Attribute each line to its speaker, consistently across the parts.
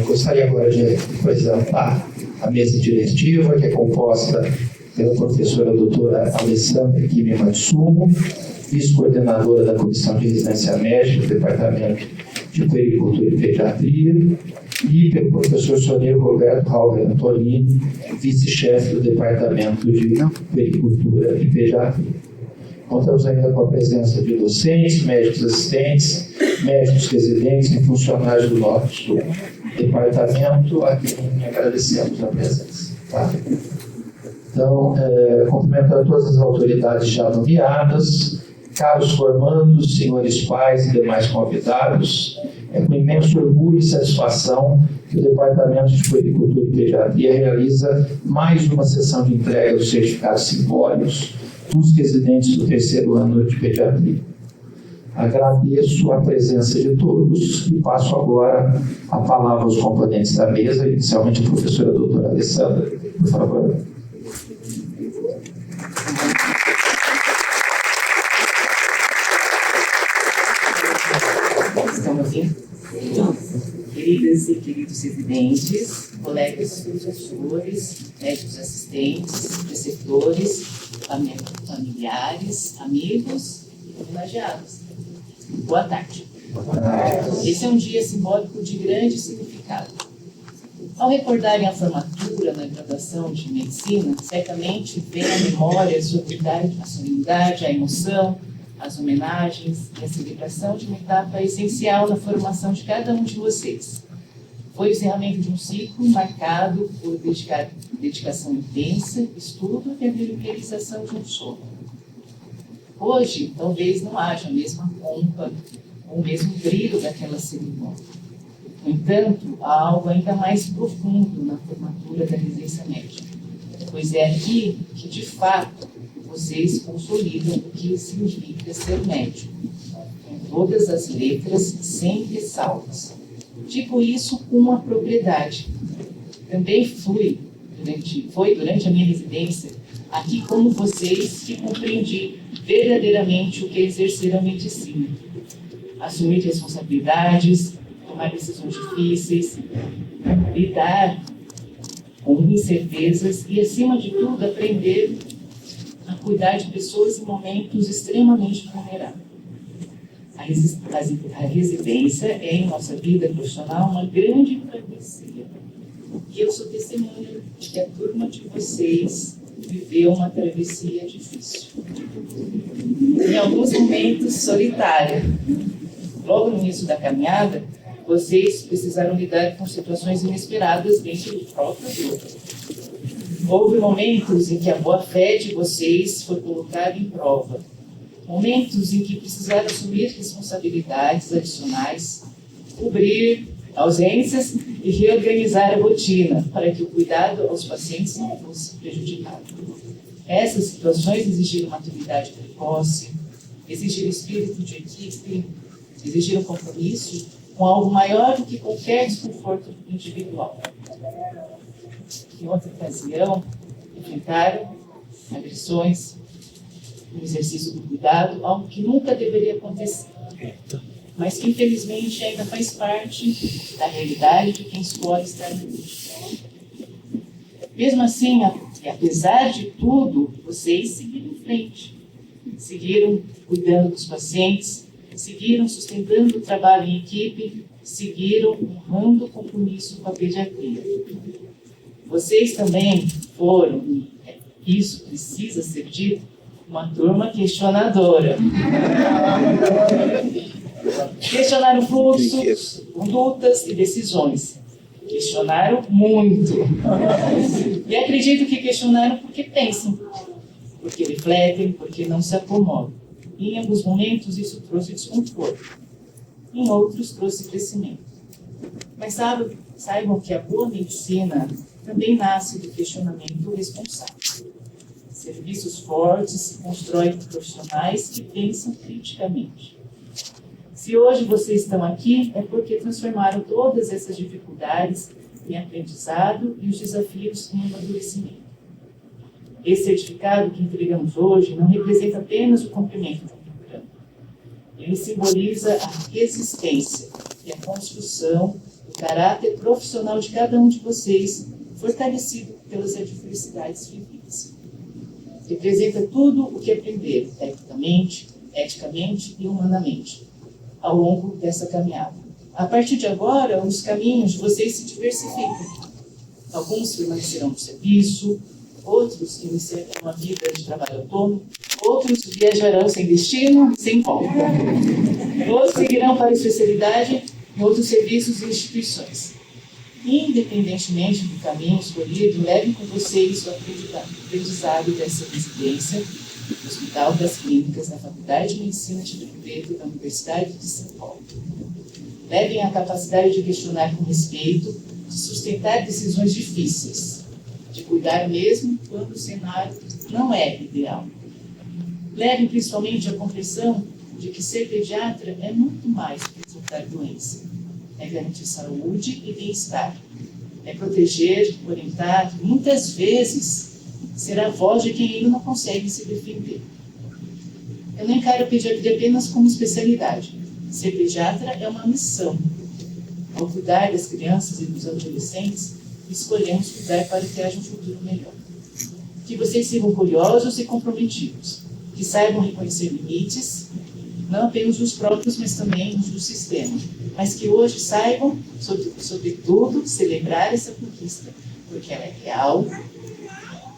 Speaker 1: Gostaria agora de apresentar a mesa diretiva, que é composta pela professora doutora Alessandra Kimi Matsumo, vice-coordenadora da Comissão de Residência Médica do Departamento de Puericultura e Pediatria, e pelo professor Soneiro Roberto Halber Antonini, vice-chefe do Departamento de Puericultura e Pediatria. Contamos ainda com a presença de docentes, médicos assistentes, médicos residentes e funcionários do nosso departamento, a quem agradecemos a presença. Tá? Então, cumprimentando todas as autoridades já nomeadas, caros formandos, senhores pais e demais convidados, é com imenso orgulho e satisfação que o Departamento de Puericultura e Pediatria realiza mais uma sessão de entrega dos certificados simbólicos dos residentes do terceiro ano de pediatria. Agradeço a presença de todos e passo agora a palavra aos componentes da mesa, inicialmente a professora doutora Alessandra, por favor.
Speaker 2: Estão ouvindo? Queridas e queridos residentes, colegas professores, médicos assistentes, preceptores, familiares, amigos e homenageados. Boa tarde. Esse é um dia simbólico de grande significado. Ao recordarem a formatura na graduação de medicina, certamente vem à memória a solenidade, a emoção, as homenagens e a celebração de uma etapa essencial na formação de cada um de vocês. Foi o encerramento de um ciclo marcado por dedicação intensa, estudo e a realização de um sonho. Hoje, talvez não haja a mesma pompa ou o mesmo brilho daquela cerimônia. No entanto, há algo ainda mais profundo na formatura da residência médica, pois é aqui que, de fato, vocês consolidam o que significa ser médico, com todas as letras, sem ressalvas. Digo isso com uma propriedade. Também foi durante a minha residência, aqui como vocês, que compreendi verdadeiramente o que é exercer a medicina. Assumir responsabilidades, tomar decisões difíceis, lidar com incertezas e, acima de tudo, aprender a cuidar de pessoas em momentos extremamente vulneráveis. A residência é, em nossa vida profissional, uma grande travessia. E eu sou testemunha de que a turma de vocês viveu uma travessia difícil. Em alguns momentos, solitária. Logo no início da caminhada, vocês precisaram lidar com situações inesperadas dentro do próprio grupo. Houve momentos em que a boa-fé de vocês foi colocada em prova. Momentos em que precisaram assumir responsabilidades adicionais, cobrir ausências e reorganizar a rotina para que o cuidado aos pacientes não fosse prejudicado. Essas situações exigiram maturidade precoce, exigiram espírito de equipe, exigiram compromisso com algo maior do que qualquer desconforto individual. Em outra ocasião, enfrentaram agressões, um exercício do cuidado, algo que nunca deveria acontecer, mas que infelizmente ainda faz parte da realidade de quem escolhe estar no mundo. Mesmo assim, e apesar de tudo, vocês seguiram em frente, seguiram cuidando dos pacientes, seguiram sustentando o trabalho em equipe, seguiram honrando o compromisso com a pediatria. Vocês também foram, e isso precisa ser dito, uma turma questionadora. Questionaram fluxos, condutas e decisões. Questionaram muito. E acredito que questionaram porque pensam, porque refletem, porque não se acomodam. E em alguns momentos isso trouxe desconforto. Em outros trouxe crescimento. Mas saibam que a boa medicina também nasce do questionamento responsável. Serviços fortes se constroem por profissionais que pensam criticamente. Se hoje vocês estão aqui, é porque transformaram todas essas dificuldades em aprendizado e os desafios em amadurecimento. Esse certificado que entregamos hoje não representa apenas o cumprimento do programa. Ele simboliza a resistência e a construção do caráter profissional de cada um de vocês, fortalecido pelas adversidades vividas. Representa tudo o que aprenderam, tecnicamente, eticamente e humanamente, ao longo dessa caminhada. A partir de agora, os caminhos de vocês se diversificam. Alguns permanecerão no serviço, outros iniciarão uma vida de trabalho autônomo, outros viajarão sem destino e sem volta. Outros seguirão para a especialidade em outros serviços e instituições. Independentemente do caminho escolhido, levem com vocês o aprendizado dessa residência no Hospital das Clínicas da Faculdade de Medicina de Rio Preto da Universidade de São Paulo. Levem a capacidade de questionar com respeito, de sustentar decisões difíceis, de cuidar mesmo quando o cenário não é ideal. Levem principalmente a compreensão de que ser pediatra é muito mais que tratar doença. É garantir saúde e bem-estar. É proteger, orientar, muitas vezes ser a voz de quem ainda não consegue se defender. Eu não encaro a pediatria apenas como especialidade. Ser pediatra é uma missão. Ao cuidar das crianças e dos adolescentes, escolhemos cuidar para que haja um futuro melhor. Que vocês sejam curiosos e comprometidos, que saibam reconhecer limites, não apenas os próprios, mas também os do sistema, mas que hoje saibam, sobretudo, celebrar essa conquista, porque ela é real,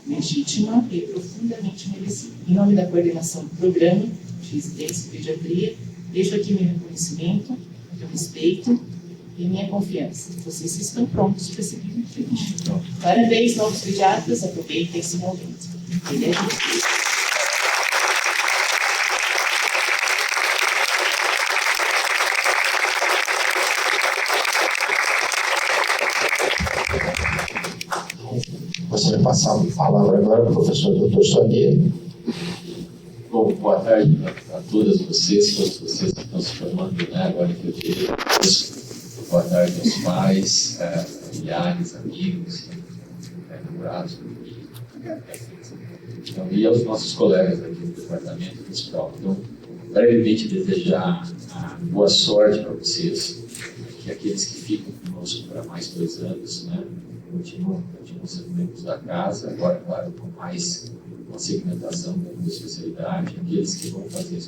Speaker 2: legítima e profundamente merecida. Em nome da coordenação do programa de residência em pediatria, deixo aqui meu reconhecimento, meu respeito e minha confiança. Vocês estão prontos para seguir em frente. Parabéns, novos pediatras, aproveitem esse momento. Ele é de vocês.
Speaker 1: Você vai passar a palavra agora para o professor Dr. Sonia.
Speaker 3: Bom, boa tarde a todas vocês, todos vocês que estão se formando, né, agora que eu tive. Boa tarde aos pais, familiares, amigos, namorados, então, e aos nossos colegas aqui do departamento do hospital. Então, brevemente desejar boa sorte para vocês, que aqueles que ficam conosco para mais 2 anos, né, continuam sendo membros da casa, agora, claro, com mais uma segmentação da especialidade. Aqueles que vão fazer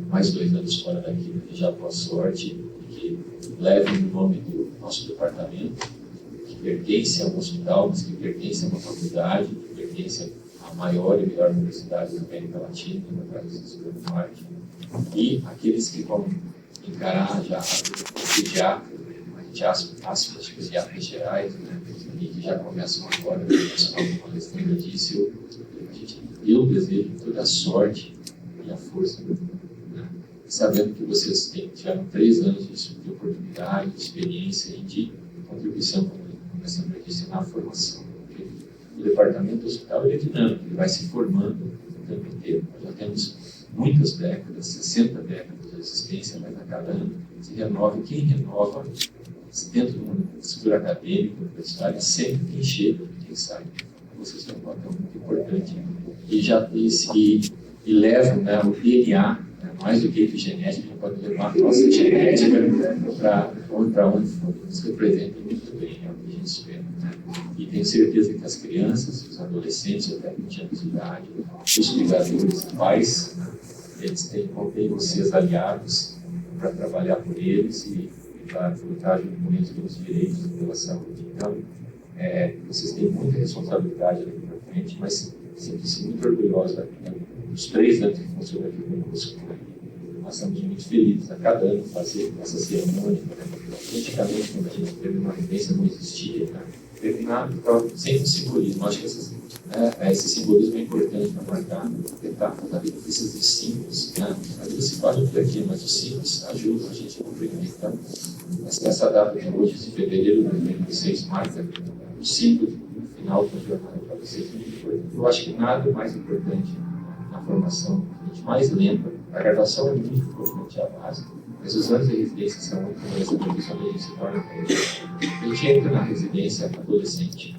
Speaker 3: mais 2 anos fora daqui, desejar boa sorte, que levem o nome do nosso departamento, que pertence a um hospital, mas que pertence a uma faculdade, que pertence à maior e melhor universidade da América Latina, na Universidade do Parque. E aqueles que vão encarar já o pediatra, aspas, pediatras gerais, né, e que já começam agora, como a Alessandra disse, eu desejo toda a sorte e a força, né, sabendo que vocês tiveram 3 anos de oportunidade, de experiência e de contribuição, como a Alessandra disse, na formação. Porque o departamento do hospital é dinâmico, ele vai se formando o tempo inteiro. Nós já temos muitas décadas, 60 décadas de existência, mas a cada ano se renova, e quem renova dentro de uma estrutura acadêmica, universitária, sempre quem chega, quem sai. Vocês têm um papel muito importante e levam, né, o DNA, né, mais do que epigenética, a gente pode levar a nossa genética para onde for. Nos representa muito bem, é o que a gente espera. Né? E tenho certeza que as crianças, os adolescentes até 20 anos de idade, os cuidadores, pais, eles têm vocês aliados para trabalhar por eles e para lutar junto com eles pelos direitos e pela saúde. Então, vocês têm muita responsabilidade daqui para frente, mas sinto-se muito orgulhosa dos 3 anos que funcionam aqui conosco. Nós estamos muito felizes a cada ano fazer essa cerimônia. Antigamente, quando a gente teve uma vivência, não existia. Né? Teve nada, então, sempre um simbolismo. Acho que esse simbolismo é importante para marcar etapas da vida. Precisa de símbolos. Né? A vida se faz por aqui, mas os símbolos ajudam a gente a compreender. Então, essa data de hoje, de fevereiro de 2016, marca o símbolo final da jornada para vocês. Eu acho que nada mais importante na formação, a gente mais lembra. A graduação é muito importante, a base, mas os anos de residência são muito mais importantes quando a gente se torna a gente entra na residência adolescente,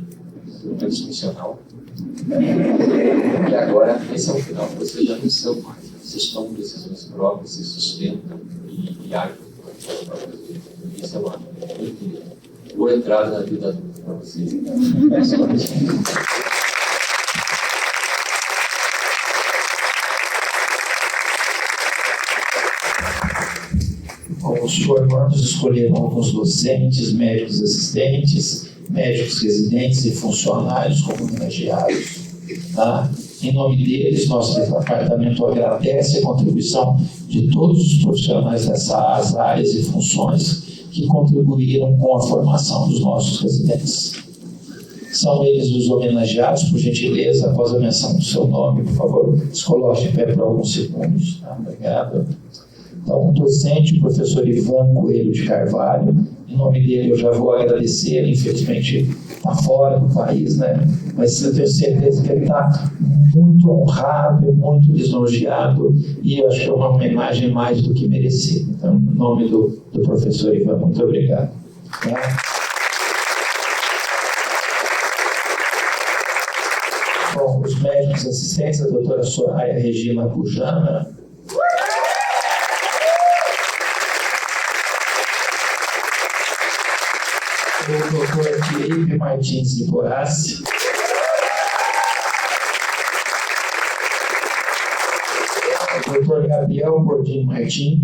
Speaker 3: pelo menos funcional, e agora, esse é o final, vocês já não são mais, vocês tomam decisões próprias, se sustentam e agem. Isso é uma muito boa entrada na vida adulta para vocês.
Speaker 1: Os formandos escolheram alguns docentes, médicos assistentes, médicos residentes e funcionários como homenageados. Tá? Em nome deles, nosso departamento agradece a contribuição de todos os profissionais dessas áreas e funções que contribuíram com a formação dos nossos residentes. São eles os homenageados, por gentileza, após a menção do seu nome, por favor, se coloque em pé por alguns segundos. Tá? Obrigado. Então, o docente, o professor Ivan Coelho de Carvalho, em nome dele eu já vou agradecer, ele infelizmente está fora do país, né? Mas eu tenho certeza que ele está muito honrado, muito lisonjeado, e eu acho que é uma homenagem mais do que merecida. Então, em nome do professor Ivan, muito obrigado. Tá? Bom, os médicos assistentes, a doutora Soraya Regina Pujana, o doutor Felipe Martins de Borassi, o doutor Gabriel Gordinho Martins,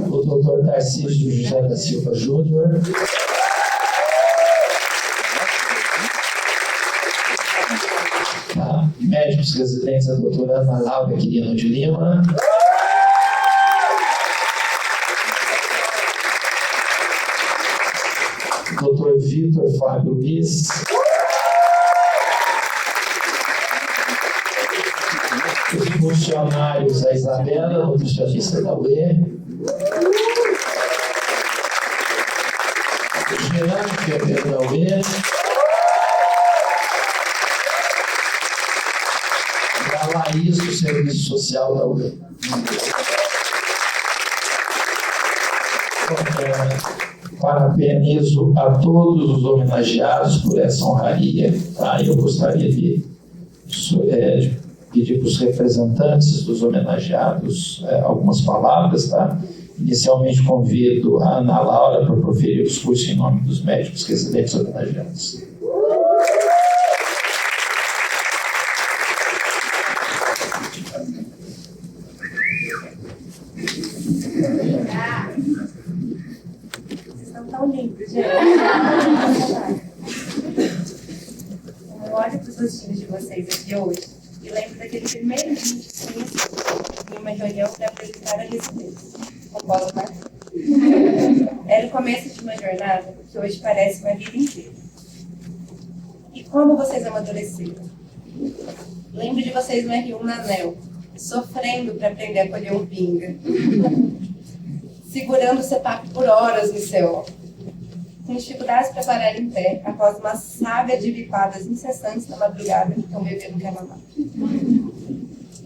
Speaker 1: o doutor Tarcísio José da Silva Júnior, tá? Médicos residentes, a doutora Ana Laura Quirino de Lima, doutor Vitor Fábio Luiz, os funcionários, a Isabela, nutricionista da UE, o Jean, enfermeiro da UE, a Laís, do Serviço Social da UE. Parabenizo a todos os homenageados por essa honraria. Tá? Eu gostaria de pedir para os representantes dos homenageados algumas palavras. Tá? Inicialmente convido a Ana Laura para proferir o discurso em nome dos médicos residentes homenageados.
Speaker 4: Tão lindo, gente. Eu olho para os rostinhos de vocês aqui hoje e lembro daquele primeiro dia que conheci em uma reunião para apresentar a residência. Posso falar? Era o começo de uma jornada que hoje parece uma vida inteira. E como vocês amadureceram? Lembro de vocês no R1 na ANEL, sofrendo para aprender a colher um pinga, segurando o CEPAP por horas no CO, com dificuldades para parar em pé após uma saga de bipadas incessantes na madrugada que um bebê não quer mamar.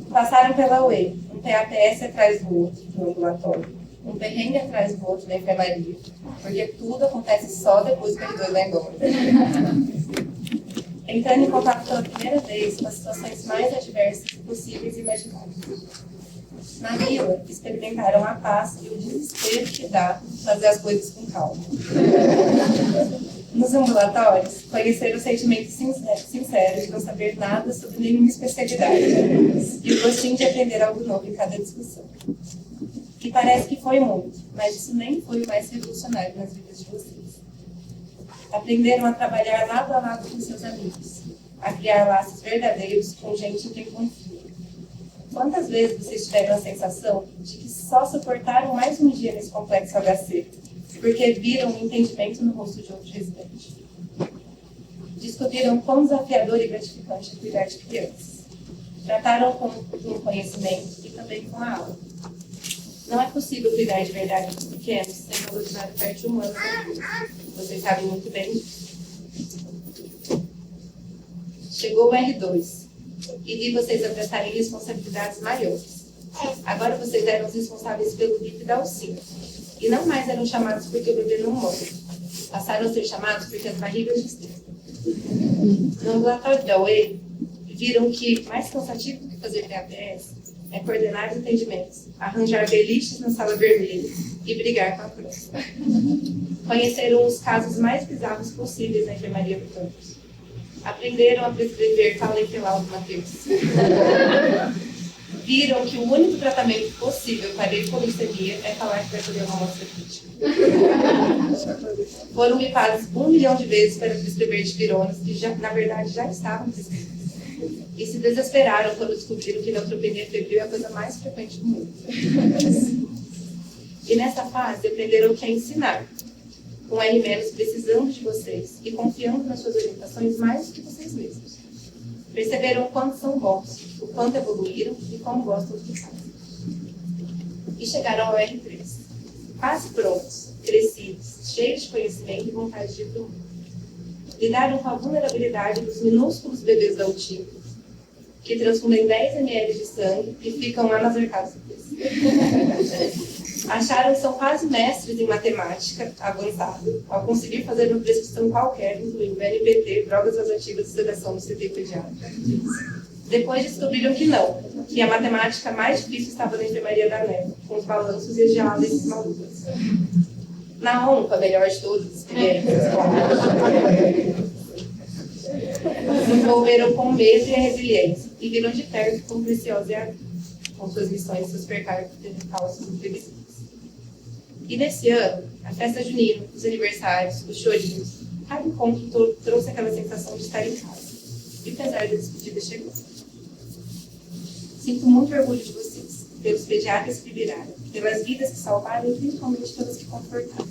Speaker 4: Passaram pela UE, um PAPS atrás do outro no ambulatório, um perrengue atrás do outro na enfermaria, porque tudo acontece só depois que os dois vão embora. Entrando em contato pela primeira vez com as situações mais adversas possíveis e imagináveis. Na vila, experimentaram a paz e o desespero que dá fazer as coisas com calma. Nos ambulatórios, conheceram o sentimento sincero de não saber nada sobre nenhuma especialidade e o gostinho de aprender algo novo em cada discussão. E parece que foi muito, mas isso nem foi o mais revolucionário nas vidas de vocês. Aprenderam a trabalhar lado a lado com seus amigos, a criar laços verdadeiros com gente em quem confiam. Quantas vezes vocês tiveram a sensação de que só suportaram mais um dia nesse complexo HC, porque viram um entendimento no rosto de outro residente? Descobriram quão desafiador e gratificante é cuidar de crianças. Trataram com o conhecimento e também com a aula. Não é possível cuidar de verdade dos pequenos sem valorizar a parte humana da vida. Vocês sabem muito bem disso. Chegou o R2 e vi vocês abraçarem responsabilidades maiores. Agora vocês eram os responsáveis pelo BIP da UCIM. E não mais eram chamados porque o bebê não morre. Passaram a ser chamados porque as barrigas disseram. No ambulatório da UE, viram que, mais cansativo do que fazer PAPS, é coordenar entendimentos, arranjar beliches na sala vermelha e brigar com a cruz. Conheceram os casos mais bizarros possíveis na enfermaria do campus. Aprenderam a prescrever talentelau do Mateus. Viram que o único tratamento possível para a hipoglicemia é falar que vai fazer uma amostra crítica. Foram gripados 1 milhão de vezes para prescrever dipironas que, na verdade, já estavam prescritas. E se desesperaram quando descobriram que neutropenia febril é a coisa mais frequente do mundo. E nessa fase, aprenderam o que é ensinar, com N- precisando de vocês e confiando nas suas orientações mais do que vocês mesmos. Perceberam o quanto são bons, o quanto evoluíram e como gostam do que fazem. E chegaram ao R3, quase prontos, crescidos, cheios de conhecimento e vontade de ir para o mundo. Lidaram com a vulnerabilidade dos minúsculos bebês da UTI, que transfundem 10 ml de sangue e ficam lá nas arcadas do peso. Acharam que são quase mestres em matemática avançada, ao conseguir fazer uma prescrição qualquer, incluindo NPT, drogas vasoativas e sedação no CT pediátrico. Depois descobriram que não, que a matemática mais difícil estava na enfermaria da NEP, com os balanços e as diálises malucas. Na ONCA, a melhor de todas as experiências, se envolveram com o medo e a resiliência e viram de perto como preciosa é a vida, com suas missões e seus percalços imprevisíveis. E nesse ano, a festa junina, os aniversários, os chorinhos, cada encontro trouxe aquela sensação de estar em casa. E apesar da despedida chegou. Sinto muito orgulho de vocês, pelos pediatras que viraram, pelas vidas que salvaram e principalmente pelas que confortaram,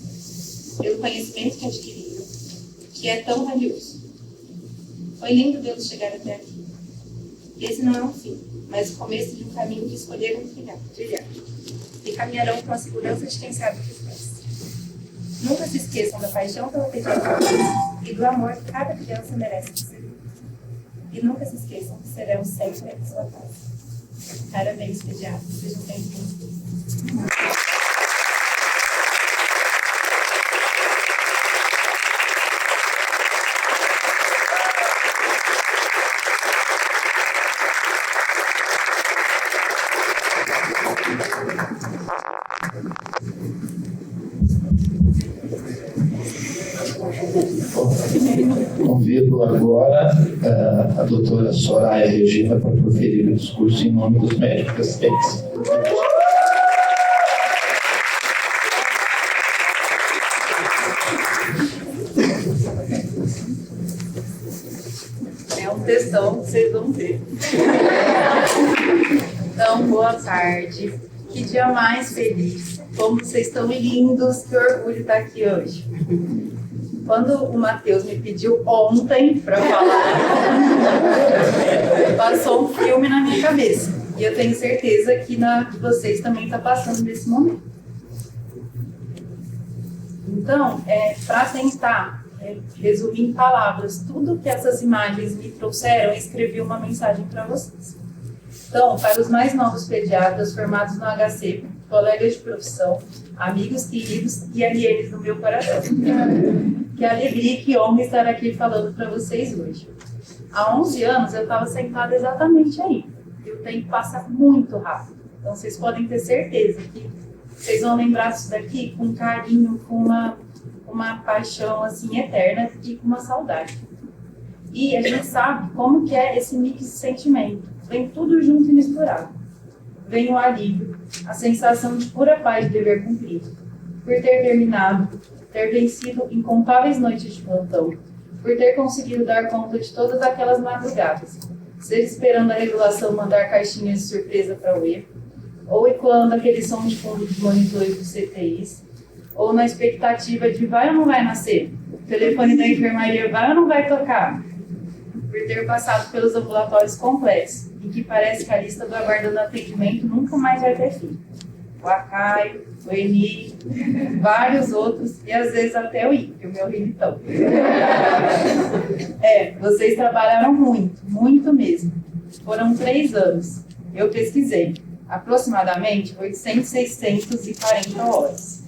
Speaker 4: pelo conhecimento que adquiriram, que é tão valioso. Foi lindo vê-los chegar até aqui. Esse não é um fim, mas o começo de um caminho que escolheram trilhar. E caminharão com a segurança de quem sabe o que faz. Nunca se esqueçam da paixão pela pediatria e do amor que cada criança merece receber. E nunca se esqueçam que serão sempre a sua casa. Parabéns, pediatras, sejam sempre bem-vindos.
Speaker 1: Convido agora a doutora Soraya Regina para proferir o discurso em nome dos médicos assistentes.
Speaker 5: É um textão que vocês vão ver. Então, boa tarde. Que dia mais feliz. Como vocês estão lindos. Que orgulho estar aqui hoje. Quando o Mateus me pediu ontem para falar, passou um filme na minha cabeça. E eu tenho certeza que na de vocês também está passando nesse momento. Então, para tentar resumir em palavras tudo que essas imagens me trouxeram, eu escrevi uma mensagem para vocês. Então, para os mais novos pediatras formados no HC, colegas de profissão, amigos queridos e alienes do meu coração. Que alegria e que honra estar aqui falando para vocês hoje. Há 11 anos eu estava sentada exatamente aí. E o tempo passa muito rápido. Então vocês podem ter certeza que vocês vão lembrar disso daqui com carinho, com uma paixão assim eterna e com uma saudade. E a gente sabe como que é esse mix de sentimento. Vem tudo junto e misturado. Vem o alívio, a sensação de pura paz de dever cumprido, por ter terminado, ter vencido incontáveis noites de plantão, por ter conseguido dar conta de todas aquelas madrugadas, seja esperando a regulação mandar caixinhas de surpresa para o E, ou ecoando aquele som de fundo dos monitores dos CTIs, ou na expectativa de vai ou não vai nascer, o telefone da enfermaria vai ou não vai tocar, por ter passado pelos ambulatórios complexos, em que parece que a lista do aguardando atendimento nunca mais vai ter fim. O Acaio, o Eni, vários outros, e às vezes até o I, que é o meu rinitão. Vocês trabalharam muito, muito mesmo. Foram 3 anos. Eu pesquisei, aproximadamente 800, 640 horas.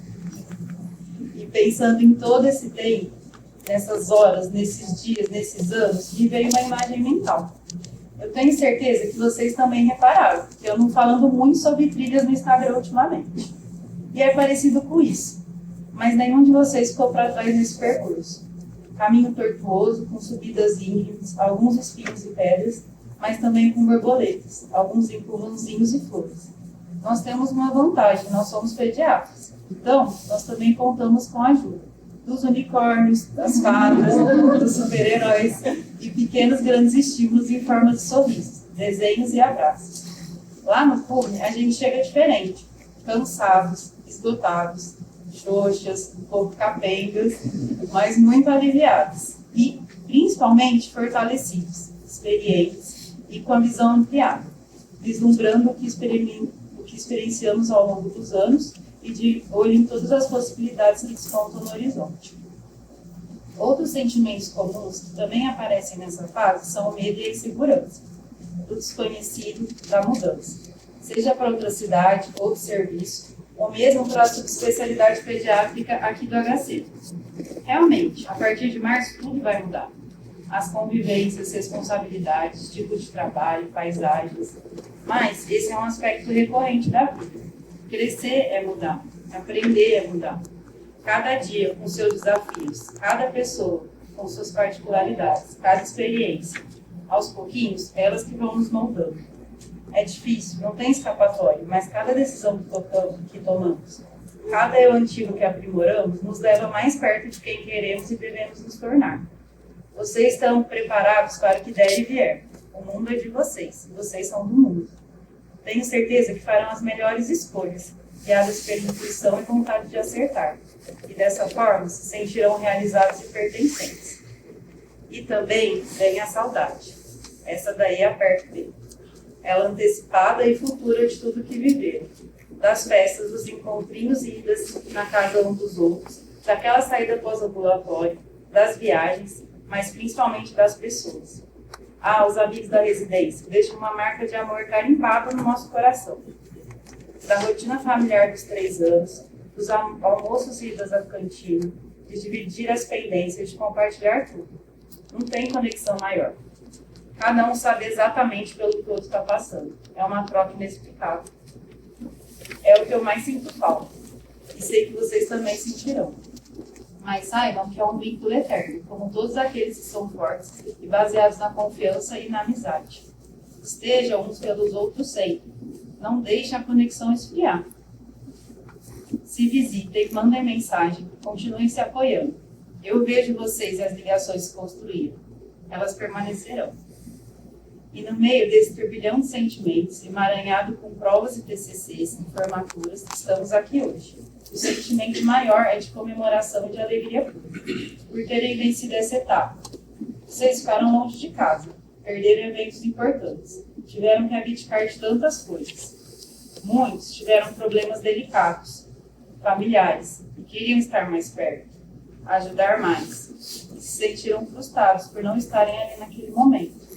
Speaker 5: E pensando em todo esse tempo, nessas horas, nesses dias, nesses anos, me veio uma imagem mental. Eu tenho certeza que vocês também repararam, que eu não falando muito sobre trilhas no Instagram ultimamente. E é parecido com isso, mas nenhum de vocês ficou para trás nesse percurso. Caminho tortuoso, com subidas íngremes, alguns espinhos e pedras, mas também com borboletas, alguns empurrãozinhos e flores. Nós temos uma vantagem, nós somos pediatras. Então, nós também contamos com a ajuda dos unicórnios, das fadas, dos super-heróis e pequenos grandes estímulos em forma de sorrisos, desenhos e abraços. Lá no cume, a gente chega diferente, cansados, esgotados, xoxas, um pouco capengas, mas muito aliviados e, principalmente, fortalecidos, experientes e com a visão ampliada, vislumbrando o que experienciamos ao longo dos anos e de olho em todas as possibilidades que despontam no horizonte. Outros sentimentos comuns que também aparecem nessa fase são o medo e a insegurança, do desconhecido, da mudança, seja para outra cidade, outro serviço, ou mesmo para a subespecialidade pediátrica aqui do HC. Realmente, a partir de março, tudo vai mudar. As convivências, responsabilidades, tipos de trabalho, paisagens. Mas esse é um aspecto recorrente da vida. Crescer é mudar, aprender é mudar. Cada dia com seus desafios, cada pessoa com suas particularidades, cada experiência. Aos pouquinhos, elas que vão nos moldando. É difícil, não tem escapatório, mas cada decisão que tomamos, cada eu antigo que aprimoramos, nos leva mais perto de quem queremos e devemos nos tornar. Vocês estão preparados para o que der e vier. O mundo é de vocês, e vocês são do mundo. Tenho certeza que farão as melhores escolhas, guiadas pela intuição e vontade de acertar. E dessa forma se sentirão realizados e pertencentes. E também vem a saudade. Essa daí aperta dele. Ela antecipada e futura de tudo que viveram. Das festas, dos encontrinhos e idas na casa um dos outros, daquela saída pós-ambulatório, das viagens, mas principalmente das pessoas. Ah, os amigos da residência deixam uma marca de amor carimbada no nosso coração. Da rotina familiar dos 3 anos, dos almoços e idas à cantina, de dividir as pendências, de compartilhar tudo. Não tem conexão maior. Cada um sabe exatamente pelo que o outro está passando. É uma troca inexplicável. É o que eu mais sinto falta. E sei que vocês também sentirão. Mas saibam que é um vínculo eterno, como todos aqueles que são fortes e baseados na confiança e na amizade. Estejam uns pelos outros sempre. Não deixem a conexão esfriar. Se visitem, mandem mensagem, continuem se apoiando. Eu vejo vocês e as ligações se construírem. Elas permanecerão. E no meio desse turbilhão de sentimentos, emaranhado com provas e TCCs, e formaturas, estamos aqui hoje. O sentimento maior é de comemoração e de alegria pura, por terem vencido essa etapa. Vocês ficaram longe de casa, perderam eventos importantes, tiveram que abdicar de tantas coisas. Muitos tiveram problemas delicados, familiares, e queriam estar mais perto, ajudar mais, e se sentiram frustrados por não estarem ali naquele momento.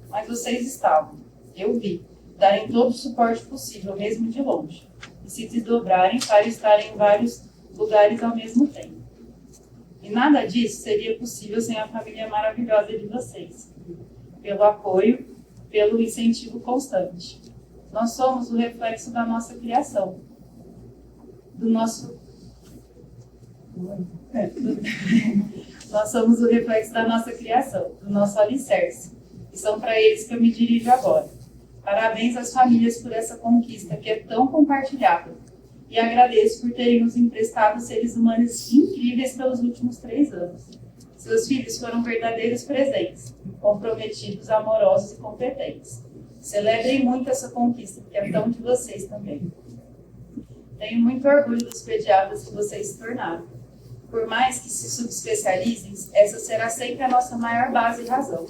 Speaker 5: Mas vocês estavam, eu vi, darem todo o suporte possível, mesmo de longe, e se desdobrarem para estarem em vários lugares ao mesmo tempo. E nada disso seria possível sem a família maravilhosa de vocês, pelo apoio, pelo incentivo constante. Nós somos o reflexo da nossa criação, Nós somos o reflexo da nossa criação, do nosso alicerce. E são para eles que eu me dirijo agora. Parabéns às famílias por essa conquista que é tão compartilhável. E agradeço por terem nos emprestado seres humanos incríveis pelos últimos 3 anos. Seus filhos foram verdadeiros presentes, comprometidos, amorosos e competentes. Celebrem muito essa conquista, que é tão de vocês também. Tenho muito orgulho dos pediatras que vocês se tornaram. Por mais que se subespecializem, essa será sempre a nossa maior base e razão.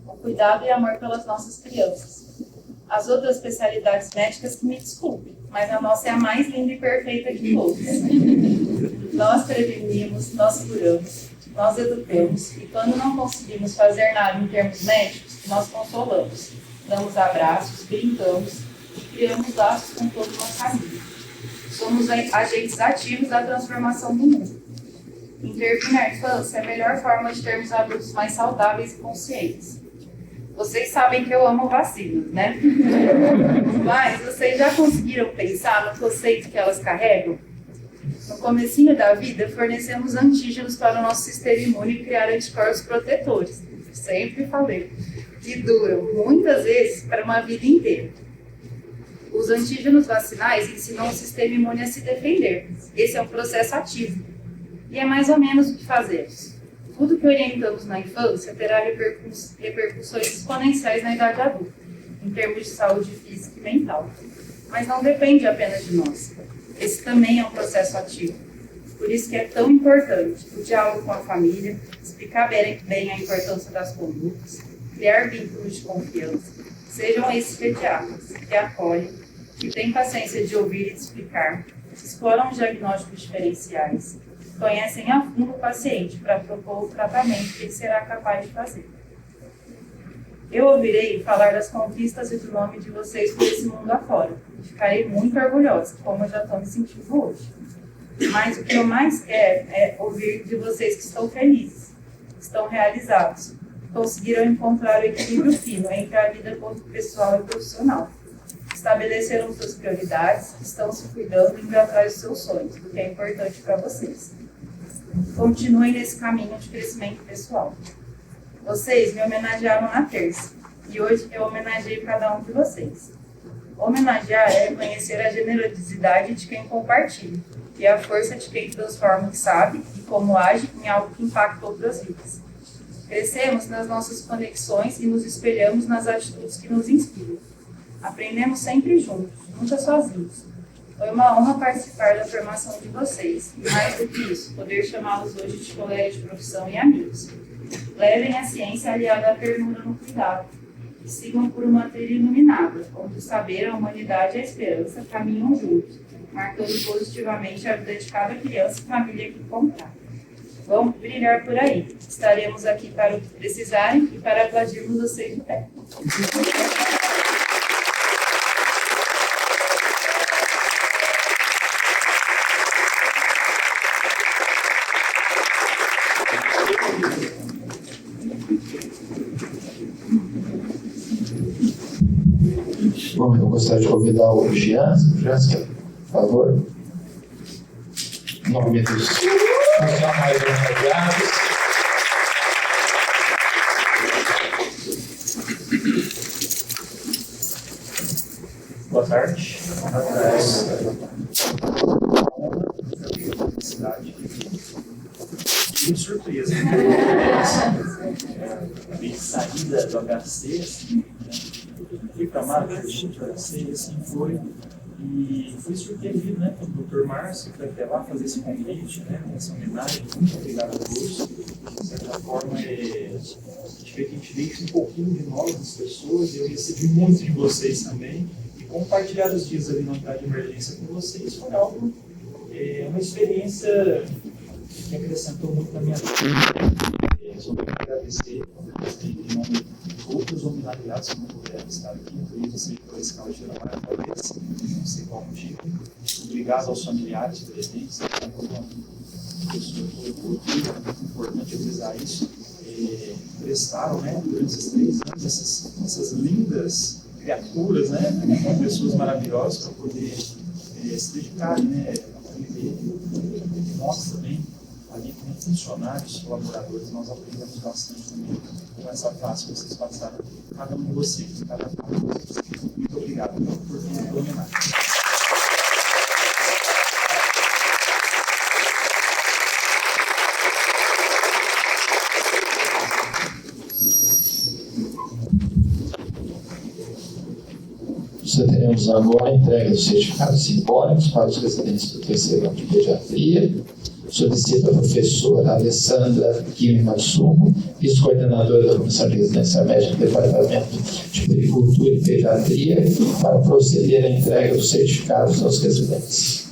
Speaker 5: O cuidado e amor pelas nossas crianças. As outras especialidades médicas que me desculpem, mas a nossa é a mais linda e perfeita de todas. Nós prevenimos, nós curamos, nós educamos, e quando não conseguimos fazer nada em termos médicos, nós consolamos, damos abraços, brincamos e criamos laços com todo o nosso família. Somos agentes ativos da transformação do mundo. Intervir na infância é a melhor forma de termos adultos mais saudáveis e conscientes. Vocês sabem que eu amo vacinas, né? Mas vocês já conseguiram pensar no conceito que elas carregam? No comecinho da vida, fornecemos antígenos para o nosso sistema imune criar anticorpos protetores. Sempre falei. Que duram, muitas vezes, para uma vida inteira. Os antígenos vacinais ensinam o sistema imune a se defender. Esse é um processo ativo. E é mais ou menos o que fazemos. Tudo que orientamos na infância terá repercussões exponenciais na idade adulta, em termos de saúde física e mental. Mas não depende apenas de nós. Esse também é um processo ativo. Por isso que é tão importante o diálogo com a família, explicar bem a importância das condutas, criar vínculos de confiança. Sejam esses pediatras que acolhem, que têm paciência de ouvir e de explicar, exploram diagnósticos diferenciais, conhecem a fundo o paciente para propor o tratamento que ele será capaz de fazer. Eu ouvirei falar das conquistas e do nome de vocês por esse mundo afora. E ficarei muito orgulhosa, como eu já estou me sentindo hoje. Mas o que eu mais quero é ouvir de vocês que estão felizes, que estão realizados, conseguiram encontrar o equilíbrio fino entre a vida pessoal e profissional. Estabeleceram suas prioridades, estão se cuidando e indo atrás dos seus sonhos, o que é importante para vocês. Continuem nesse caminho de crescimento pessoal. Vocês me homenagearam na terça, e hoje eu homenageio cada um de vocês. Homenagear é reconhecer a generosidade de quem compartilha, e a força de quem transforma o que sabe e como age em algo que impacta outras vidas. Crescemos nas nossas conexões e nos espelhamos nas atitudes que nos inspiram. Aprendemos sempre juntos, nunca sozinhos. Foi uma honra participar da formação de vocês, e mais do que isso, poder chamá-los hoje de colegas de profissão e amigos. Levem a ciência aliada à ternura no cuidado, e sigam por uma trilha iluminada, onde o saber, a humanidade e a esperança caminham juntos, marcando positivamente a vida de cada criança e família que contar. Vamos brilhar por aí. Estaremos aqui para o que precisarem e para aplaudirmos vocês de pé.
Speaker 1: Bom, eu gostaria de convidar o Jean, por favor. Em nome dos funcionários homenageados.
Speaker 6: Boa tarde. Boa tarde. Muito surpresa. Bem saída do HC, assim, fui para a marca do HC, assim foi. E fui surpreendido, né, pelo Dr. Márcio, que foi até lá fazer esse convite, né, essa homenagem. Muito obrigado a todos. De certa forma, a gente deixa um pouquinho de nós, das pessoas, e eu recebi muito de vocês também. E compartilhar os dias ali na unidade de emergência com vocês foi algo, uma experiência que acrescentou muito na minha vida. Só tenho que agradecer em nome de outros homenageados que não puderam estar aqui, inclusive você pela escala geral maravilhosa, não sei qual motivo. Obrigado aos familiares presentes, muito importante avisar isso. Prestaram, né, durante esses 3 anos, essas lindas criaturas, né, pessoas maravilhosas para poder se dedicarem, né, a viver. Nós também, ali como funcionários, colaboradores, nós aprendemos bastante também com essa fase que vocês passaram, cada um de vocês, cada um de vocês. Muito obrigado por vir homenagem.
Speaker 1: Teremos agora a entrega dos certificados simbólicos para os residentes do terceiro ano de pediatria. Solicito a professora Alessandra Kimi Matsumo, vice-coordenadora da Comissão de Residência Médica do Departamento de Agricultura e Pediatria, para proceder à entrega dos certificados aos residentes.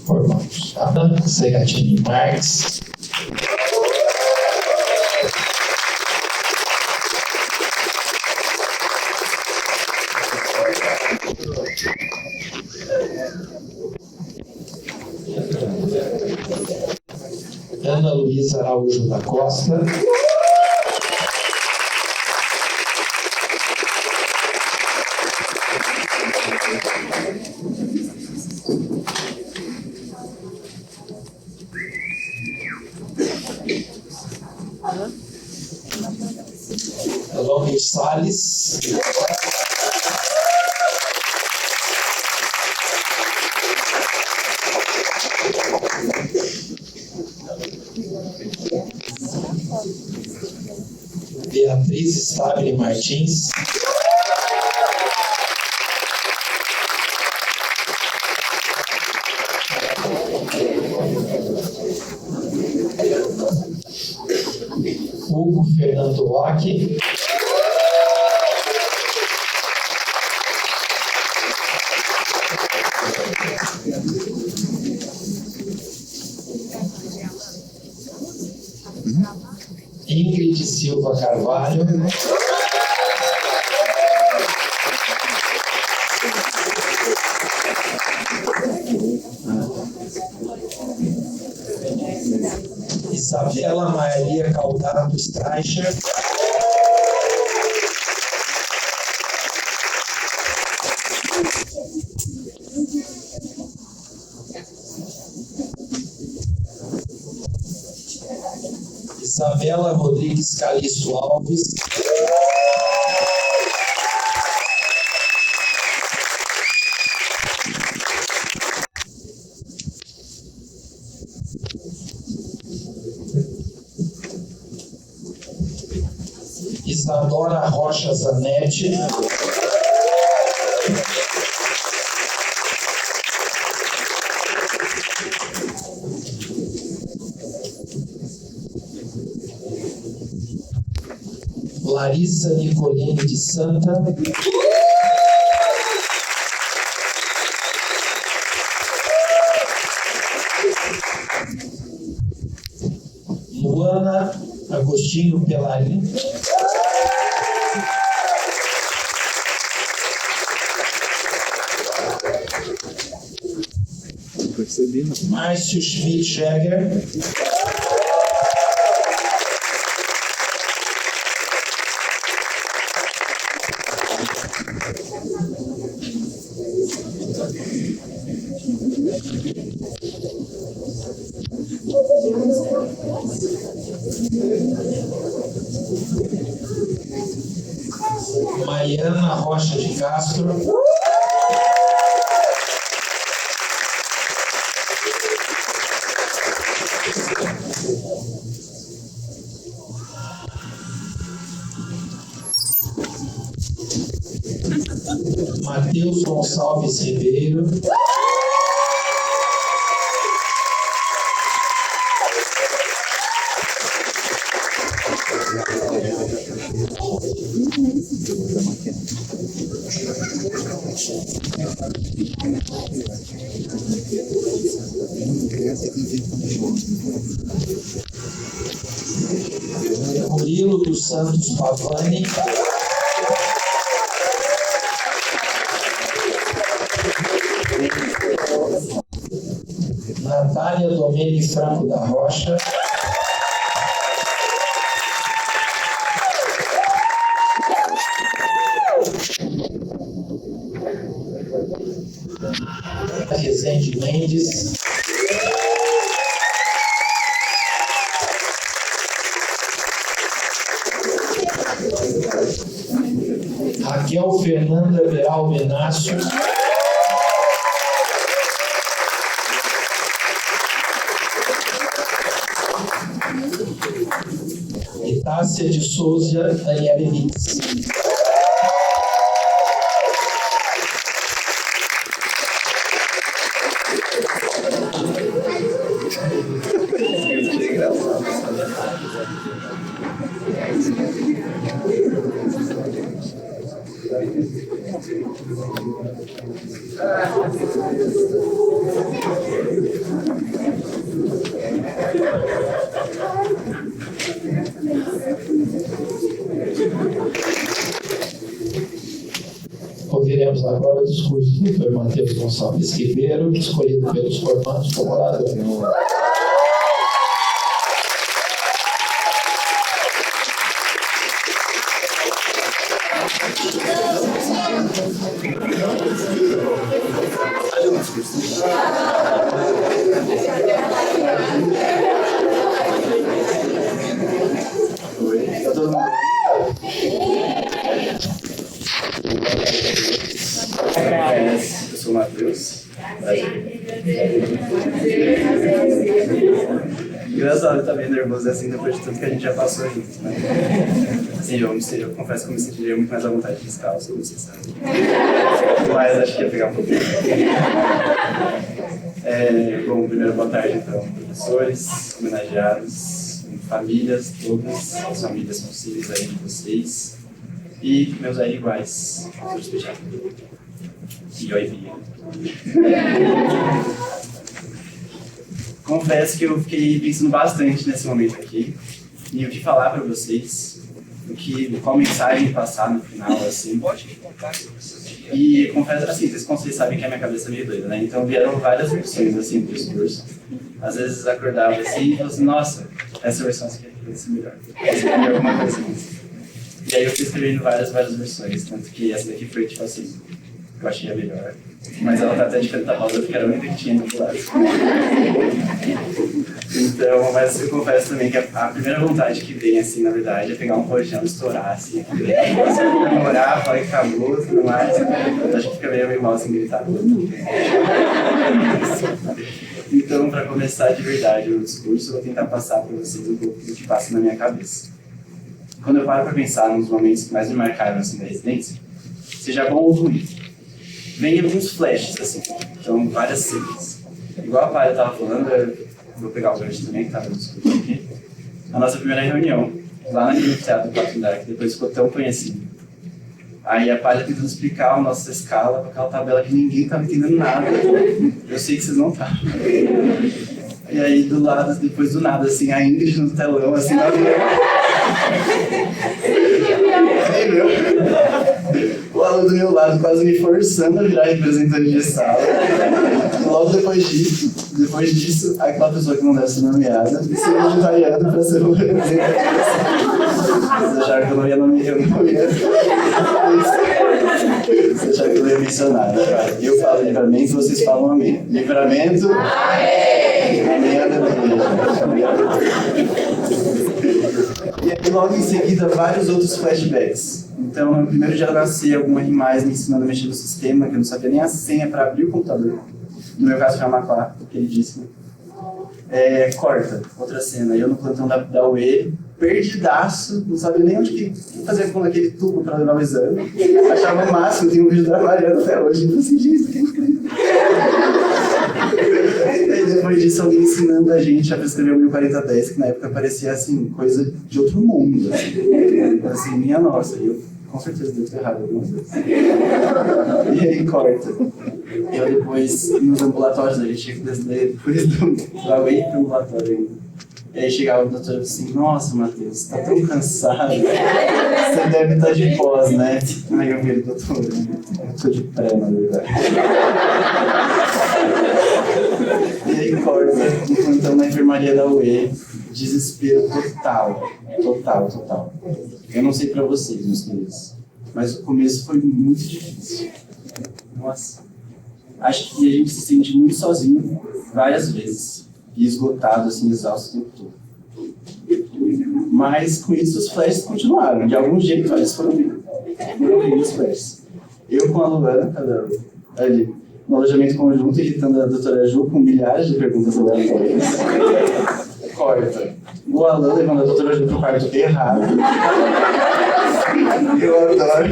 Speaker 1: Formamos Ana Segatini Marques. Ana Luísa Araújo da Costa. Alomir Salles. Beatriz Stabile Martins. Hugo Fernando Locke. Ingrid Silva Carvalho. Isabela Maria Caldado Streicher. Isabela Rodrigues Calixto Alves. Isadora Rocha Zanetti. Larissa Nicolini de Santa. Luana Agostinho Pelarim. Márcio Schmidt-Jäger. Mariana Rocha de Castro. Matheus Gonçalves Ribeiro. Murilo dos Santos Pavani. Natália Domene Franco da Rocha. Rezende Mendes. Raquel Fernanda Beral Benácio. Itácia de Souza Daniele Nitz. Ouviremos agora o discurso do Dr. Matheus Gonçalves Ribeiro, escolhido pelos formandos como orador.
Speaker 7: Deus? Engraçado, eu também nervoso assim depois de tudo que a gente já passou junto, né? Assim, eu confesso que eu me sentiria muito mais à vontade descalço, como vocês sabem. Mas acho que ia pegar um pouquinho. Bom, primeiro, boa tarde, então, professores, homenageados, famílias, todas as famílias possíveis aí de vocês, e meus aí iguais, professores fechados. E oi, Bia. Confesso que eu fiquei pensando bastante nesse momento aqui, e o que falar para vocês, qual mensagem passar no final, assim. E confesso, assim, vocês sabem que a minha cabeça é meio doida, né? Então vieram várias versões, assim, do discurso. Às vezes acordava assim e falava assim, nossa, essa versão aqui vai ser melhor. Essa é alguma coisa assim. E aí eu fui escrevendo várias versões, tanto que essa daqui foi, tipo assim, eu achei a melhor. Mas ela tá até diferente da rosa, porque era a única que tinha do lado. Então, mas eu confesso também que a primeira vontade que vem, assim, na verdade, é pegar um rojão, estourar, assim, comemorar, falar que acabou, tudo mais. Acho que fica meio mal, assim, gritar. Então, para começar de verdade o discurso, eu vou tentar passar para vocês um pouco do que passa na minha cabeça. Quando eu paro para pensar nos momentos que mais me marcaram, assim, da residência, seja bom ou ruim, vem alguns flashes, assim, então várias cenas. Igual a Palha estava falando, eu vou pegar o gancho também, que estava no discurso aqui, a nossa primeira reunião, lá naquele teatro do Quarto Andar, que depois ficou tão conhecido. Aí a Palha tentando explicar a nossa escala para aquela tabela que ninguém estava entendendo nada. Eu sei que vocês não estavam. E aí do lado, depois do nada, assim, a Ingrid no telão, assim, na o aluno do meu lado quase me forçando a virar representante de sala. E logo depois disso, aquela pessoa que não deve ser nomeada se voluntariando para ser o representante de sala. Vocês acharam que eu não ia nomear? Vocês acharam que eu não ia mencionar, né? Eu falo livramento, vocês falam amém. Livramento? Amém! Amém, E aí, logo em seguida, vários outros flashbacks. Então, no primeiro dia da nasci, alguma mais me ensinando a mexer no sistema, que eu não sabia nem a senha para abrir o computador. No meu caso, foi a Maclá, queridíssima. Corta, outra cena. Eu no plantão da UE, perdidaço, não sabia nem onde que fazer com aquele tubo para levar o exame. Achava o máximo, tem um vídeo da Mariana até hoje. Eu falei assim, gente, isso aqui é incrível. E depois disso, alguém ensinando a gente a prescrever o 1410, que na época parecia assim, coisa de outro mundo. Assim, minha nossa, eu com certeza devo ter errado algumas vezes. E aí corta. Eu depois, nos ambulatórios, a gente tinha que descer depois do away pro ambulatório ainda. E aí chegava o doutor assim, nossa, Matheus, tá tão cansado. Você deve estar de pós, né? Aí eu vi, doutor, eu tô de pré, na verdade. E aí corta, então na enfermaria da UE, desespero total. Eu não sei pra vocês, meus queridos, mas o começo foi muito difícil. Nossa. Acho que a gente se sente muito sozinho várias vezes. E esgotado, assim, exausto o tempo todo. Mas com isso os flashes continuaram. De algum jeito eles foram vindo os flashes. Eu com a Luana, ali, no alojamento conjunto, irritando a doutora Ju com milhares de perguntas aleatórias. Corta. O Alan levando a doutora Ju pro quarto errado. Eu adoro.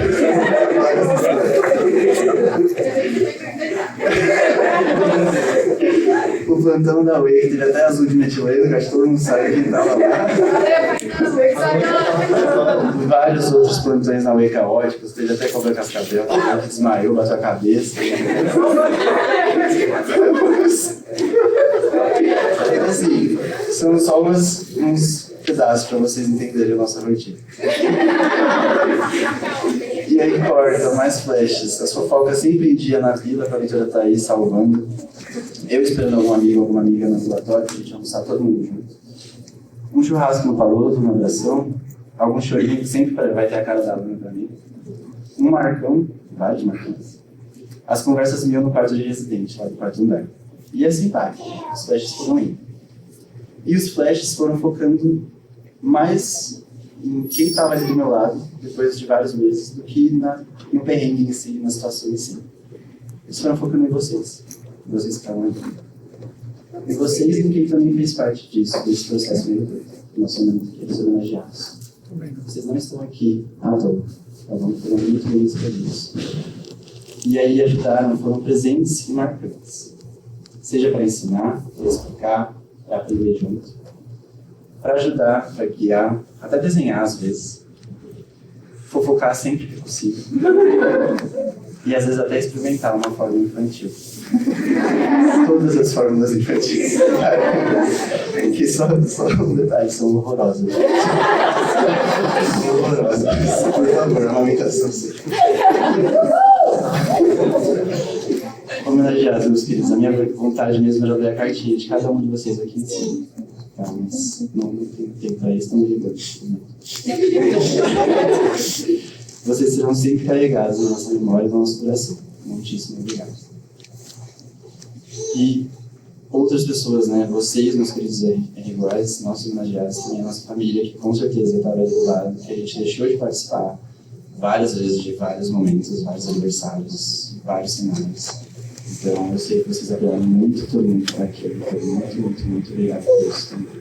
Speaker 7: O plantão da UE, que teve até azul de metileno, que acho que todo mundo sabe quem estava lá. Vários outros plantões na UE caóticos, teve até cobra cascavel, que desmaiou, bateu a cabeça. Assim, são só uns pedaços para vocês entenderem a nossa rotina. E aí corta, mais flashes. As fofocas sempre em dia na vila, com a leitora tá aí salvando. Eu esperando alguma amiga no ambulatório, pra gente almoçar todo mundo junto. Um churrasco no Paloso, uma oração. Algum chorinho que sempre vai ter a cara da Bruna pra mim. Um marcão, vários marcões. As conversas mil no quarto de residente, lá do quarto andar. E assim vai, os flashes foram indo. E os flashes foram focando mais em quem estava ali do meu lado, depois de vários meses, do que no perrengue em si, na situação em si. eles foram focando em vocês que estavam ali. E vocês em quem também fez parte disso, desse processo meio doido, que nós somos aqueles homenageados. Vocês não estão aqui à toa, foram muito bem escolhidos. E aí ajudaram, foram presentes e marcantes. Seja para ensinar, para explicar, para aprender junto, para ajudar, para guiar, até desenhar às vezes, fofocar sempre que possível. E às vezes até experimentar uma forma infantil. Todas as fórmulas infantis. Que só um detalhe, são horrorosas. Horrorosas. Por favor, amamentação sim. Homenageados, meus queridos. A minha vontade mesmo era ler a cartinha de cada um de vocês aqui em cima. Tá, mas não tem tempo para isso, estão ligando. Vocês serão sempre carregados na nossa memória e no nosso coração. Muitíssimo obrigado. E outras pessoas, né? Vocês, meus queridos iguais, nossos homenageados, também a nossa família, que com certeza estava ali do lado, que a gente deixou de participar várias vezes de vários momentos, vários aniversários, vários cenários. Então, eu sei que vocês abriram muito todo mundo para aquilo. Muito obrigado por isso também.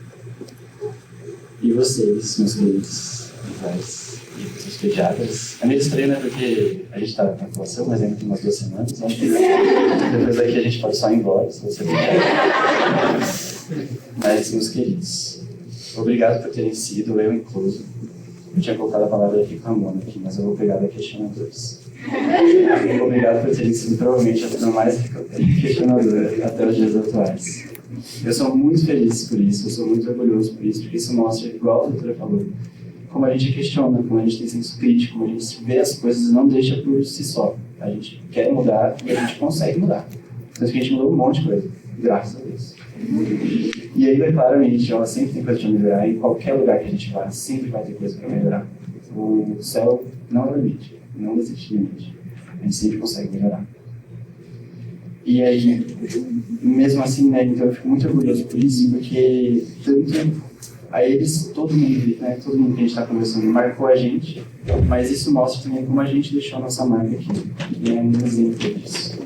Speaker 7: E vocês, meus queridos iguais e os pediatras. É meio estranho, né? Porque a gente está na atuação, mas ainda tem umas 2 semanas. Então, depois daqui a gente pode só ir embora, se você quiser. Mas, meus queridos, obrigado por terem sido, eu incluso. Eu tinha colocado a palavra reclamando aqui, mas eu vou pegar da questionadores. Obrigado por terem sido provavelmente a turma mais questionadora até os dias atuais. Eu sou muito feliz por isso, eu sou muito orgulhoso por isso, porque isso mostra, igual a doutora falou, como a gente questiona, como a gente tem senso crítico, como a gente vê as coisas e não deixa por si só. A gente quer mudar e a gente consegue mudar. Então a gente mudou um monte de coisa, graças a Deus. E ainda, claramente, ela sempre tem coisa para melhorar, em qualquer lugar que a gente vá, sempre vai ter coisa para melhorar. O céu não é o limite, não existe limite. A gente sempre consegue melhorar. E aí, mesmo assim, né, então eu fico muito orgulhoso por isso, porque tanto a eles, todo mundo, né, todo mundo que a gente está conversando marcou a gente, mas isso mostra também como a gente deixou a nossa marca aqui. E é um exemplo disso.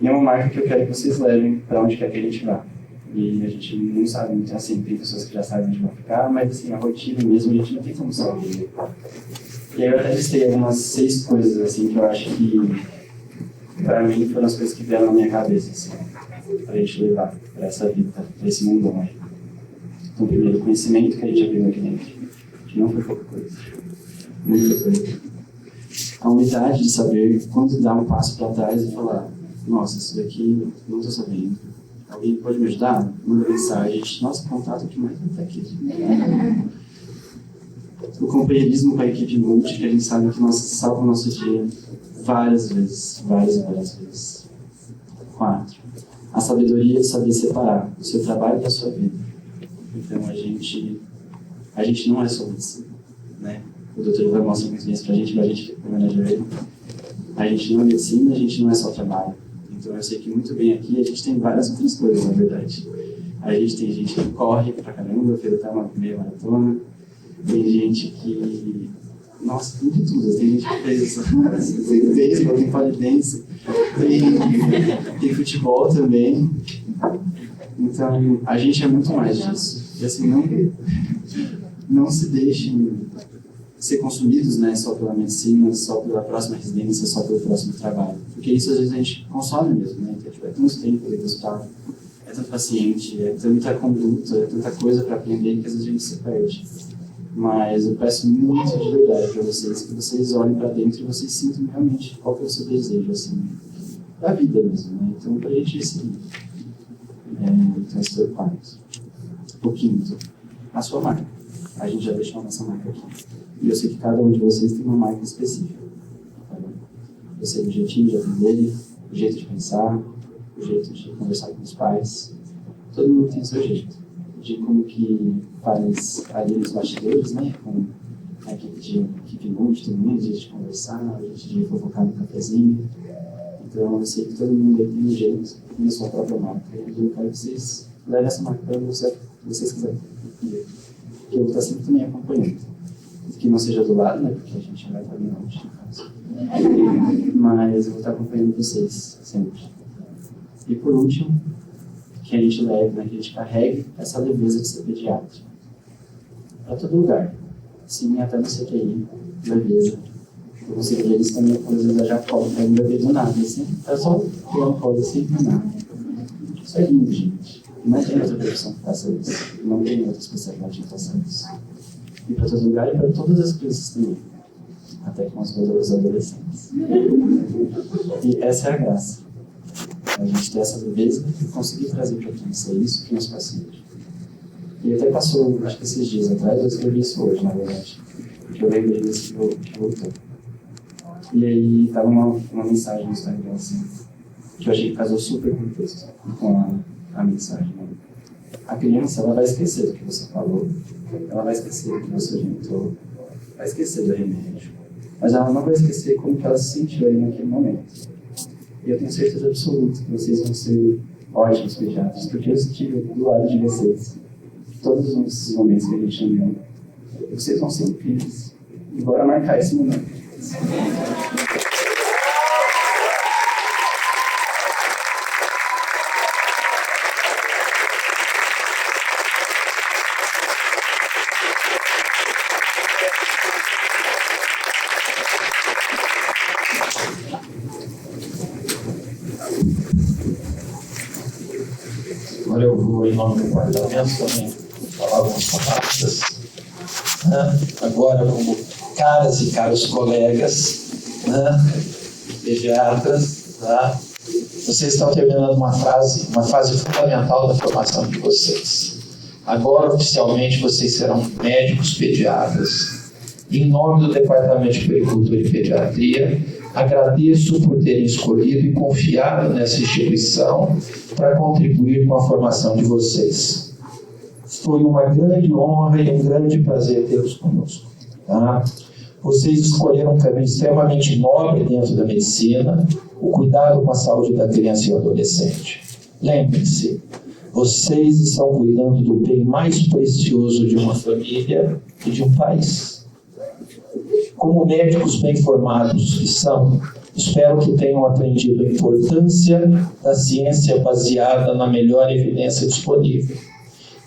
Speaker 7: E é uma marca que eu quero que vocês levem para onde quer que a gente vá. E a gente não sabe muito, assim, tem pessoas que já sabem onde vão ficar, mas assim, a rotina mesmo a gente não tem como saber. E aí eu até listei algumas 6 coisas, assim, que eu acho que, para mim, foram as coisas que vieram na minha cabeça, assim, pra gente levar para essa vida, para esse mundão aí. Então, primeiro, o conhecimento que a gente aprendeu aqui dentro, que não foi pouca coisa, muita coisa. A humildade de saber quando dar um passo para trás e falar, nossa, isso daqui não estou sabendo. Alguém pode me ajudar? Manda mensagem. Nossa, contato aqui mais está aqui. O companheirismo com a equipe multi, que a gente sabe que salva o nosso dia várias vezes. 4. A sabedoria de saber separar o seu trabalho da sua vida. Então a gente não é só medicina, né? O doutor vai mostrar muito isso pra gente, mas a gente homenageia ele. A gente não é medicina, a gente não é só trabalho. Então eu sei que muito bem aqui a gente tem várias outras coisas, na verdade. A gente tem gente que corre pra caramba, fez até uma meia maratona. Tem gente que... Nossa, tem de tudo. Tem gente que fez beisebol, tem polidense, tem futebol também. Então, a gente é muito mais disso. E assim, não se deixem ser consumidos, né, só pela medicina, só pela próxima residência, só pelo próximo trabalho. Porque isso às vezes a gente consome mesmo, né? Então, é tanto tempo ali no hospital, é tanto paciente, é tanta conduta, é tanta coisa para aprender que às vezes a gente se perde. Mas eu peço muito de verdade para vocês, que vocês olhem para dentro e vocês sintam realmente qual que é o seu desejo, assim, da vida mesmo, né? Então, para a gente seguir. Então, esse foi o 4. O 5, a sua marca. A gente já deixou a nossa marca aqui. E eu sei que cada um de vocês tem uma marca específica. Tá bom? Eu sei o jeitinho de atender, o jeito de pensar, o jeito de conversar com os pais. Todo mundo tem o seu jeito. De como que faz ali nos bastidores, né? Com a equipe multi, todo mundo, a gente de conversar, a gente de fofocar no cafezinho. Então eu sei que todo mundo aí tem um jeito, tem a sua própria marca. E eu quero que vocês levem essa marca para vocês quiserem. Que eu vou estar sempre também acompanhando. Que não seja do lado, né? Porque a gente vai estar bem longe, no caso. Mas eu vou estar acompanhando vocês sempre. E por último, que a gente leve, né, que a gente carregue essa leveza de ser pediatra para todo lugar. Sim, até no CTI, leveza. Eu consigo ver isso também, às vezes eu já colo para um bebê do nada, assim. É só pegar um colo assim do nada. Isso é lindo, gente. Não tem outra profissão que faça isso. Não tem outra especialidade que faça isso. E para todo lugar e para todas as crianças também. Até com os adolescentes. E essa é a graça. A gente ter essa leveza e conseguir trazer para quem isso para os nossos pacientes. E até passou, acho que esses dias atrás, eu escrevi isso hoje, na verdade. Porque eu lembrei desse que voltou. E aí estava uma mensagem no Instagram, assim, que eu achei que casou super com o texto, com a mensagem. Né? A criança, ela vai esquecer do que você falou, ela vai esquecer do que você orientou, vai esquecer do remédio, mas ela não vai esquecer como que ela se sentiu aí naquele momento. E eu tenho certeza absoluta que vocês vão ser ótimos pediatras, porque eu estive do lado de vocês, todos esses momentos que a gente andou. E vocês vão ser incríveis. E bora marcar esse momento.
Speaker 1: Agora eu vou, em nome do departamento, também falar algumas palavras. Agora, como caras e caros colegas, pediatras, vocês estão terminando uma fase fundamental da formação de vocês. Agora, oficialmente, vocês serão médicos pediatras. Em nome do Departamento de Puericultura e Pediatria, agradeço por terem escolhido e confiado nessa instituição para contribuir com a formação de vocês. Foi uma grande honra e um grande prazer tê-los conosco. Tá? Vocês escolheram um caminho extremamente nobre dentro da medicina, o cuidado com a saúde da criança e adolescente. Lembrem-se, vocês estão cuidando do bem mais precioso de uma família e de um país. Como médicos bem formados que são, espero que tenham aprendido a importância da ciência baseada na melhor evidência disponível.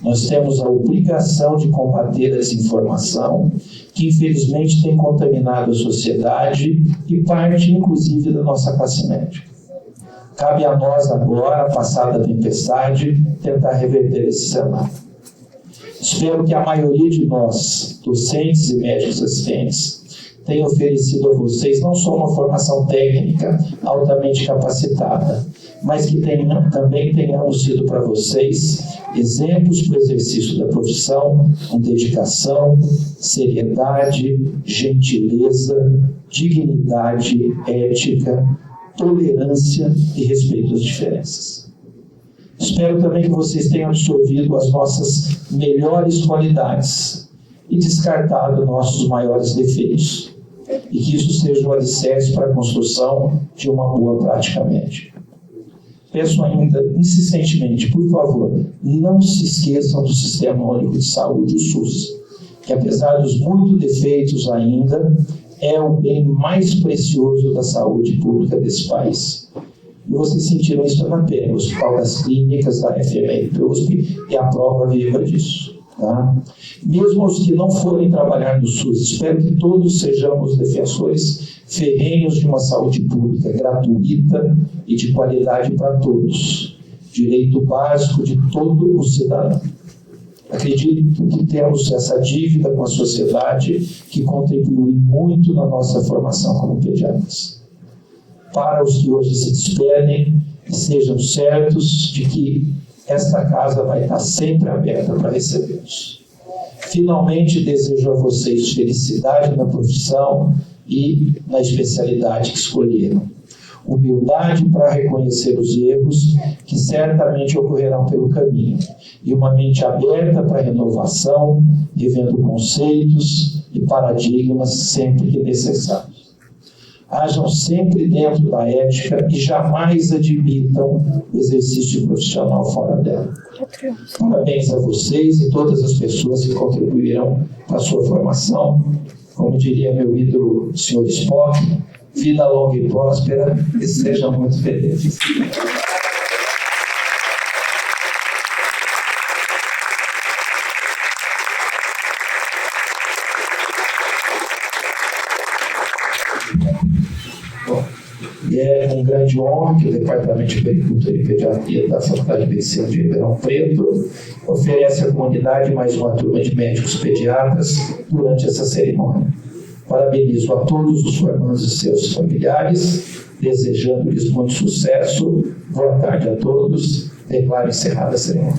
Speaker 1: Nós temos a obrigação de combater a desinformação, que infelizmente tem contaminado a sociedade e parte, inclusive, da nossa classe médica. Cabe a nós agora, passada a tempestade, tentar reverter esse cenário. Espero que a maioria de nós, docentes e médicos assistentes, tenha oferecido a vocês não só uma formação técnica altamente capacitada, mas que também tenhamos sido para vocês exemplos para o exercício da profissão com dedicação, seriedade, gentileza, dignidade, ética, tolerância e respeito às diferenças. Espero também que vocês tenham absorvido as nossas melhores qualidades e descartado nossos maiores defeitos, e que isso seja um alicerce para a construção de uma boa prática médica. Peço ainda, insistentemente, por favor, não se esqueçam do Sistema Único de Saúde, o SUS, que apesar dos muitos defeitos ainda, é o bem mais precioso da saúde pública desse país. E vocês sentiram isso na pele, no Hospital das Clínicas, da FMR USP, e a prova viva disso. Tá? Mesmo os que não forem trabalhar no SUS, espero que todos sejamos defensores ferrenhos de uma saúde pública gratuita e de qualidade para todos, direito básico de todo o cidadão. Acredito que temos essa dívida com a sociedade que contribuiu muito na nossa formação como pediatras. Para os que hoje se despedem, sejam certos de que esta casa vai estar sempre aberta para recebê-los. Finalmente, desejo a vocês felicidade na profissão e na especialidade que escolheram. Humildade para reconhecer os erros que certamente ocorrerão pelo caminho e uma mente aberta para renovação, revendo conceitos e paradigmas sempre que necessário. Hajam sempre dentro da ética e jamais admitam o exercício profissional fora dela. Parabéns a vocês e todas as pessoas que contribuíram para a sua formação. Como diria meu ídolo, o Sr. Spock, vida longa e próspera e sejam muito felizes. E é com grande honra que o Departamento de Agricultura e Pediatria da Faculdade de Medicina de Ribeirão Preto oferece à comunidade mais uma turma de médicos pediatras durante essa cerimônia. Parabenizo a todos os formandos e seus familiares, desejando-lhes muito sucesso. Boa tarde a todos. Declaro encerrada a cerimônia.